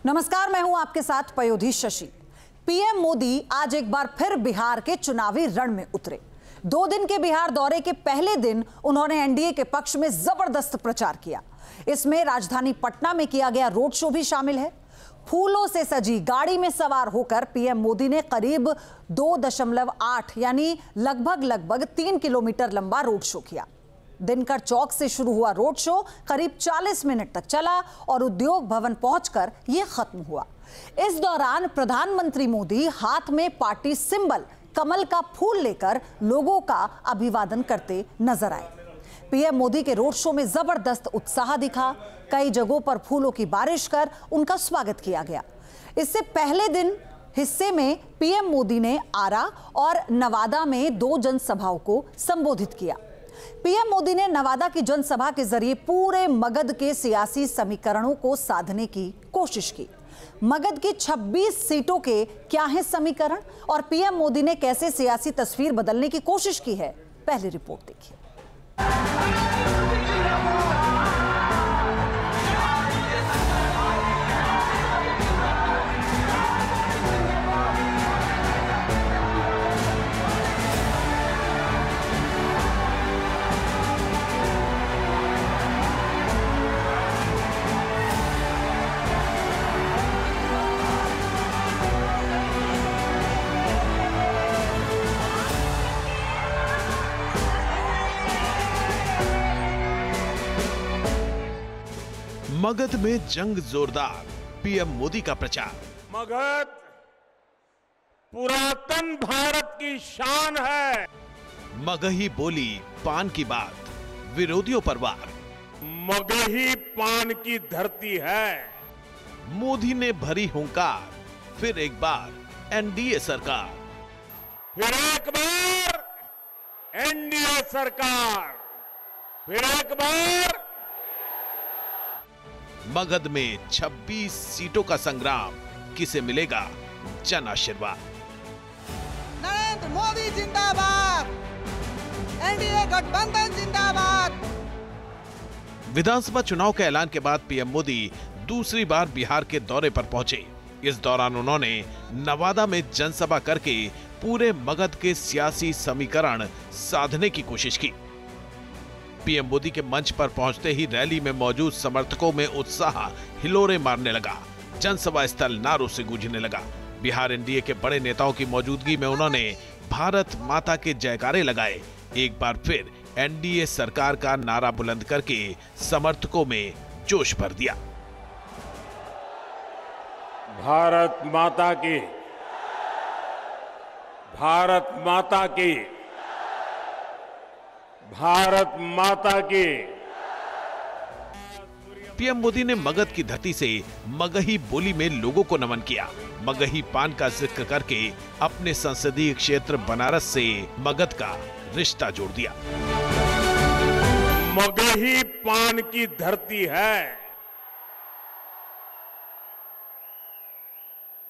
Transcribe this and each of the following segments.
नमस्कार, मैं हूं आपके साथ पयोधी शशि। पीएम मोदी आज एक बार फिर बिहार के चुनावी रण में उतरे। 2 दिन के बिहार दौरे के पहले दिन उन्होंने एनडीए के पक्ष में जबरदस्त प्रचार किया। इसमें राजधानी पटना में किया गया रोड शो भी शामिल है। फूलों से सजी गाड़ी में सवार होकर पीएम मोदी ने करीब 2.8 यानी लगभग 3 किलोमीटर लंबा रोड शो किया। दिनकर चौक से शुरू हुआ रोड शो करीब 40 मिनट तक चला और उद्योग भवन पहुंचकर यह खत्म हुआ। इस दौरान प्रधानमंत्री मोदी हाथ में पार्टी सिंबल कमल का फूल लेकर लोगों का अभिवादन करते नजर आए। पीएम मोदी के रोड शो में जबरदस्त उत्साह दिखा। कई जगहों पर फूलों की बारिश कर उनका स्वागत किया गया। इससे पहले दिन हिस्से में पीएम मोदी ने आरा और नवादा में 2 जनसभाओं को संबोधित किया। पीएम मोदी ने नवादा की जनसभा के जरिए पूरे मगध के सियासी समीकरणों को साधने की कोशिश की। मगध की 26 सीटों के क्या हैं समीकरण और पीएम मोदी ने कैसे सियासी तस्वीर बदलने की कोशिश की है, पहली रिपोर्ट देखिए। मगध में जंग जोरदार, पीएम मोदी का प्रचार। मगध पुरातन भारत की शान है। मगही बोली पान की बात, विरोधियों पर वार। मगही पान की धरती है। मोदी ने भरी हुंकार, फिर एक बार एनडीए सरकार। फिर एक बार एनडीए सरकार। फिर एक बार। मगध में 26 सीटों का संग्राम, किसे मिलेगा जन आशीर्वाद। नरेंद्र मोदी जिंदाबाद, एनडीए गठबंधन जिंदाबाद। विधानसभा चुनाव के ऐलान के बाद पीएम मोदी दूसरी बार बिहार के दौरे पर पहुंचे। इस दौरान उन्होंने नवादा में जनसभा करके पूरे मगध के सियासी समीकरण साधने की कोशिश की। पीएम मोदी के मंच पर पहुंचते ही रैली में मौजूद समर्थकों में उत्साह हिलोरे मारने लगा। जनसभा स्थल नारों से गूंजने लगा। बिहार एनडीए के बड़े नेताओं की मौजूदगी में उन्होंने भारत माता के जयकारे लगाए। एक बार फिर एनडीए सरकार का नारा बुलंद करके समर्थकों में जोश भर दिया। भारत माता की, भारत माता की, भारत माता की। पीएम मोदी ने मगध की धरती से मगही बोली में लोगों को नमन किया। मगही पान का जिक्र करके अपने संसदीय क्षेत्र बनारस से मगध का रिश्ता जोड़ दिया। मगही पान की धरती है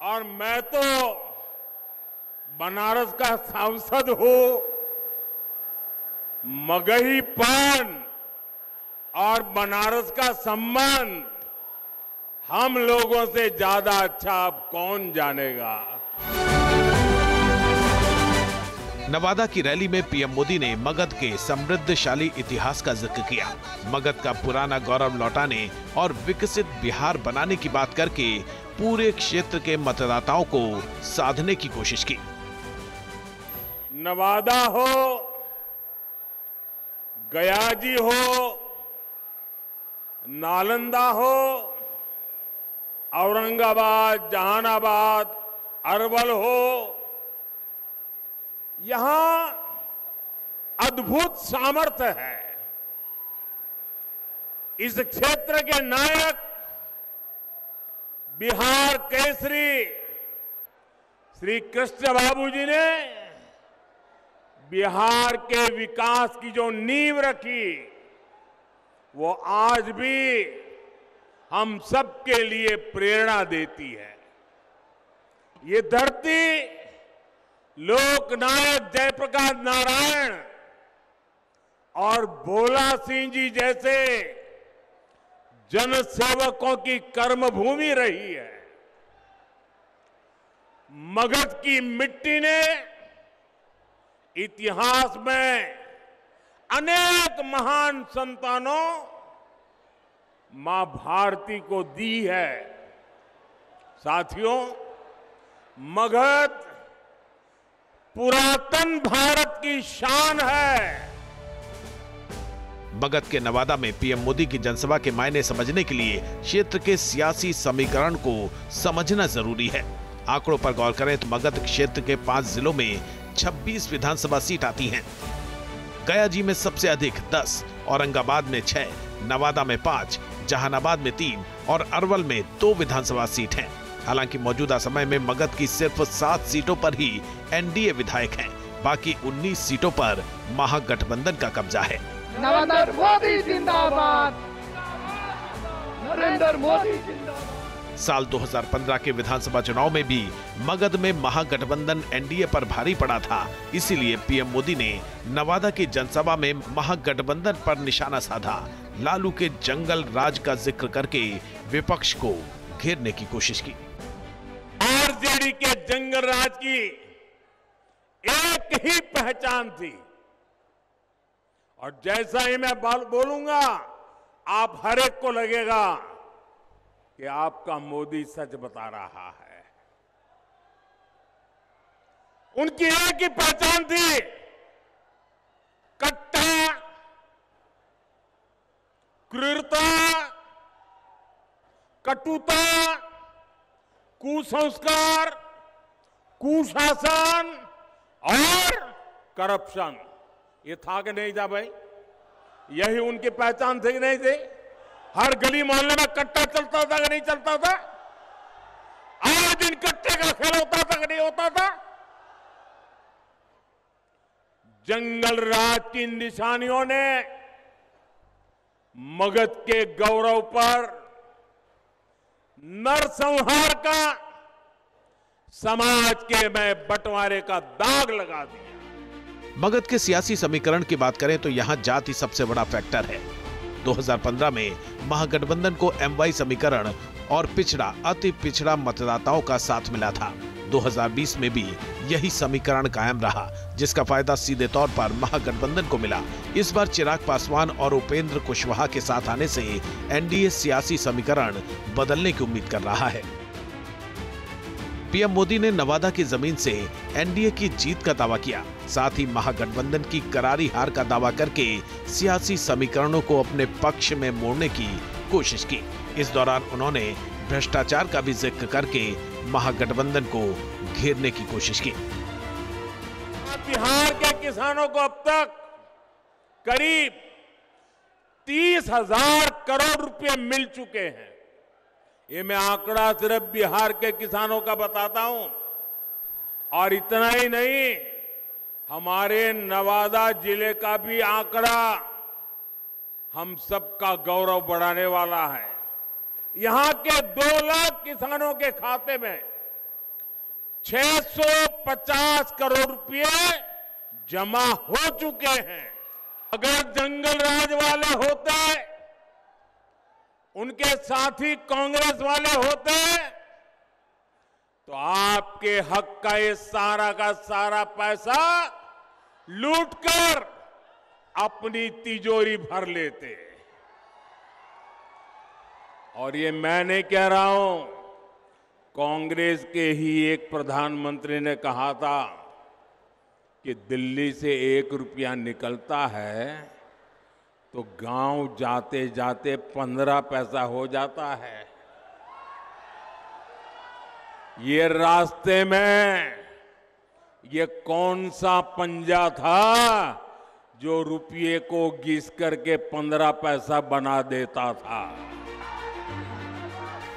और मैं तो बनारस का सांसद हूं। मगही पान और बनारस का संबंध हम लोगों से ज्यादा अच्छा अब कौन जानेगा। नवादा की रैली में पीएम मोदी ने मगध के समृद्धशाली इतिहास का जिक्र किया। मगध का पुराना गौरव लौटाने और विकसित बिहार बनाने की बात करके पूरे क्षेत्र के मतदाताओं को साधने की कोशिश की। नवादा हो, गयाजी हो, नालंदा हो, औरंगाबाद, जहानाबाद, अरवल हो, यहां अद्भुत सामर्थ्य है। इस क्षेत्र के नायक बिहार केसरी श्री कृष्ण बाबू जी ने बिहार के विकास की जो नींव रखी, वो आज भी हम सबके लिए प्रेरणा देती है। ये धरती लोकनायक जयप्रकाश नारायण और भोला सिंह जी जैसे जनसेवकों की कर्मभूमि रही है। मगध की मिट्टी ने इतिहास में अनेक महान संतानों मां भारती को दी है। साथियों, मगध पुरातन भारत की शान है। मगध के नवादा में पीएम मोदी की जनसभा के मायने समझने के लिए क्षेत्र के सियासी समीकरण को समझना जरूरी है। आंकड़ों पर गौर करें तो मगध क्षेत्र के 5 जिलों में 26 विधानसभा सीट आती हैं। गया जी में सबसे अधिक 10, औरंगाबाद में 6, नवादा में 5, जहानाबाद में 3 और अरवल में 2 विधानसभा सीट हैं। हालांकि मौजूदा समय में मगध की सिर्फ 7 सीटों पर ही एनडीए विधायक हैं। बाकी 19 सीटों पर महागठबंधन का कब्जा है। नरेंद्र मोदी जिंदाबाद, नरेंद्र मोदी जिंदाबाद। साल 2015 के विधानसभा चुनाव में भी मगध में महागठबंधन एनडीए पर भारी पड़ा था। इसीलिए पीएम मोदी ने नवादा की जनसभा में महागठबंधन पर निशाना साधा। लालू के जंगल राज का जिक्र करके विपक्ष को घेरने की कोशिश की। आरजेडी के जंगल राज की एक ही पहचान थी, और जैसा ही मैं बोलूंगा आप हर एक को लगेगा कि आपका मोदी सच बता रहा है। उनकी एक ही पहचान थी, कट्टा, क्रूरता, कटुता, कुसंस्कार, कुशासन और करप्शन। ये था कि नहीं था भाई? यही उनकी पहचान थी कि नहीं थी? हर गली मोहल्ले में कट्टा चलता था कि नहीं चलता था? आए दिन कट्टे का खेल होता था कि नहीं होता था? जंगल राज की निशानियों ने मगध के गौरव पर नरसंहार का, समाज के में बंटवारे का दाग लगा दिया। मगध के सियासी समीकरण की बात करें तो यहाँ जाति सबसे बड़ा फैक्टर है। 2015 में महागठबंधन को एमवाई समीकरण और पिछड़ा, अति पिछड़ा मतदाताओं का साथ मिला था। 2020 में भी यही समीकरण कायम रहा, जिसका फायदा सीधे तौर पर महागठबंधन को मिला। इस बार चिराग पासवान और उपेंद्र कुशवाहा के साथ आने से एनडीए सियासी समीकरण बदलने की उम्मीद कर रहा है। पीएम मोदी ने नवादा की जमीन से एनडीए की जीत का दावा किया, साथ ही महागठबंधन की करारी हार का दावा करके सियासी समीकरणों को अपने पक्ष में मोड़ने की कोशिश की। इस दौरान उन्होंने भ्रष्टाचार का भी जिक्र करके महागठबंधन को घेरने की कोशिश की। बिहार के किसानों को अब तक करीब 30,000 करोड़ रुपए मिल चुके हैं। ये मैं आंकड़ा सिर्फ बिहार के किसानों का बताता हूं, और इतना ही नहीं, हमारे नवादा जिले का भी आंकड़ा हम सबका गौरव बढ़ाने वाला है। यहां के 2 लाख किसानों के खाते में 650 करोड़ रुपए जमा हो चुके हैं। अगर जंगल राज वाले होते, उनके साथी कांग्रेस वाले होते, तो आपके हक का ये सारा का सारा पैसा लूटकर अपनी तिजोरी भर लेते। और ये मैं नहीं कह रहा हूं, कांग्रेस के ही एक प्रधानमंत्री ने कहा था कि दिल्ली से 1 रुपया निकलता है तो गांव जाते जाते 15 पैसा हो जाता है। ये रास्ते में ये कौन सा पंजा था जो रुपये को घिस करके 15 पैसा बना देता था?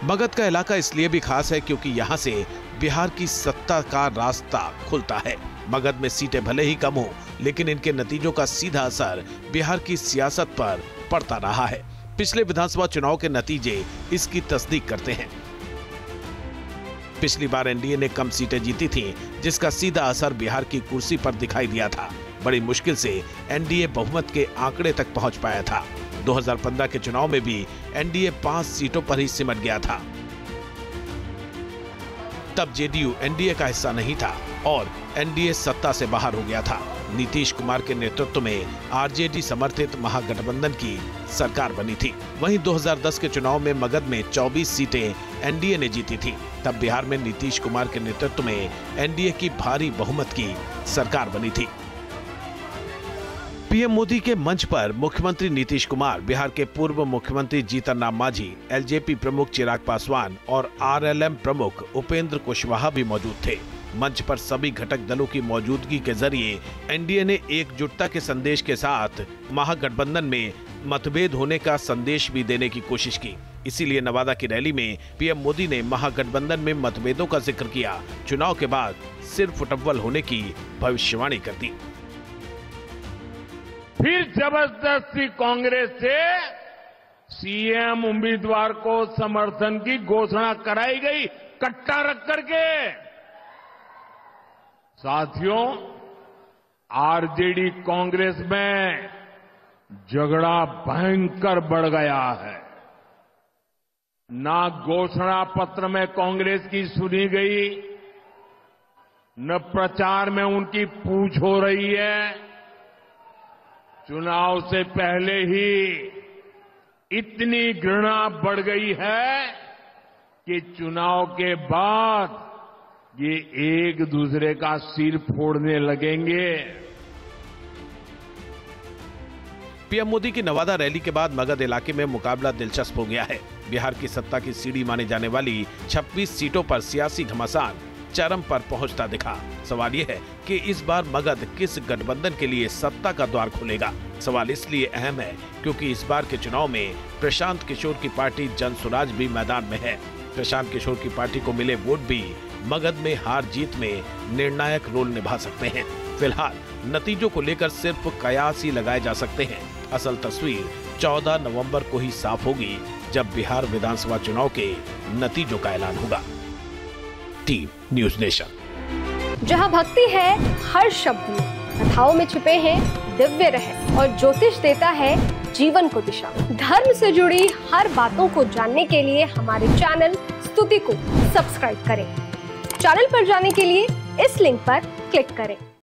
मगध का इलाका इसलिए भी खास है क्योंकि यहाँ से बिहार की सत्ता का रास्ता खुलता है। मगध में सीटें भले ही कम हो, लेकिन इनके नतीजों का सीधा असर बिहार की सियासत पर पड़ता रहा है। पिछले विधानसभा चुनाव के नतीजे इसकी तस्दीक करते हैं। पिछली बार एनडीए ने कम सीटें जीती थीं, जिसका सीधा असर बिहार की कुर्सी पर दिखाई दिया था। बड़ी मुश्किल से एनडीए बहुमत के आंकड़े तक पहुंच पाया था। 2015 के चुनाव में भी एनडीए 5 सीटों पर ही सिमट गया था। तब जेडीयू एनडीए का हिस्सा नहीं था और एनडीए सत्ता से बाहर हो गया था। नीतीश कुमार के नेतृत्व में आरजेडी समर्थित महागठबंधन की सरकार बनी थी। वहीं 2010 के चुनाव में मगध में 24 सीटें एनडीए ने जीती थी। तब बिहार में नीतीश कुमार के नेतृत्व में एनडीए की भारी बहुमत की सरकार बनी थी। पीएम मोदी के मंच पर मुख्यमंत्री नीतीश कुमार, बिहार के पूर्व मुख्यमंत्री जीतन राम मांझी, एलजेपी प्रमुख चिराग पासवान और आरएलएम प्रमुख उपेंद्र कुशवाहा भी मौजूद थे। मंच पर सभी घटक दलों की मौजूदगी के जरिए एनडीए ने एकजुटता के संदेश के साथ महागठबंधन में मतभेद होने का संदेश भी देने की कोशिश की। इसीलिए नवादा की रैली में पीएम मोदी ने महागठबंधन में मतभेदों का जिक्र किया, चुनाव के बाद सिर फुटअव्वल होने की भविष्यवाणी कर दी। फिर जबरदस्ती कांग्रेस से सीएम उम्मीदवार को समर्थन की घोषणा कराई गई, कट्टा रख करके। साथियों, आरजेडी कांग्रेस में झगड़ा भयंकर बढ़ गया है। ना घोषणा पत्र में कांग्रेस की सुनी गई, न प्रचार में उनकी पूछ हो रही है। चुनाव से पहले ही इतनी घृणा बढ़ गई है कि चुनाव के बाद ये एक दूसरे का सिर फोड़ने लगेंगे। पीएम मोदी की नवादा रैली के बाद मगध इलाके में मुकाबला दिलचस्प हो गया है। बिहार की सत्ता की सीढ़ी माने जाने वाली 26 सीटों पर सियासी घमासान चरम पर पहुंचता दिखा। सवाल यह है कि इस बार मगध किस गठबंधन के लिए सत्ता का द्वार खोलेगा। सवाल इसलिए अहम है क्योंकि इस बार के चुनाव में प्रशांत किशोर की पार्टी जन स्वराज भी मैदान में है। प्रशांत किशोर की पार्टी को मिले वोट भी मगध में हार जीत में निर्णायक रोल निभा सकते हैं। फिलहाल नतीजों को लेकर सिर्फ कयास ही लगाए जा सकते हैं। असल तस्वीर 14 नवंबर को ही साफ होगी, जब बिहार विधानसभा चुनाव के नतीजों का ऐलान होगा। Team news nation. जहां भक्ति है हर शब्द में, कथाओं में छिपे हैं दिव्य रहस्य और ज्योतिष देता है जीवन को दिशा। धर्म से जुड़ी हर बातों को जानने के लिए हमारे चैनल स्तुति को सब्सक्राइब करें। चैनल पर जाने के लिए इस लिंक पर क्लिक करें।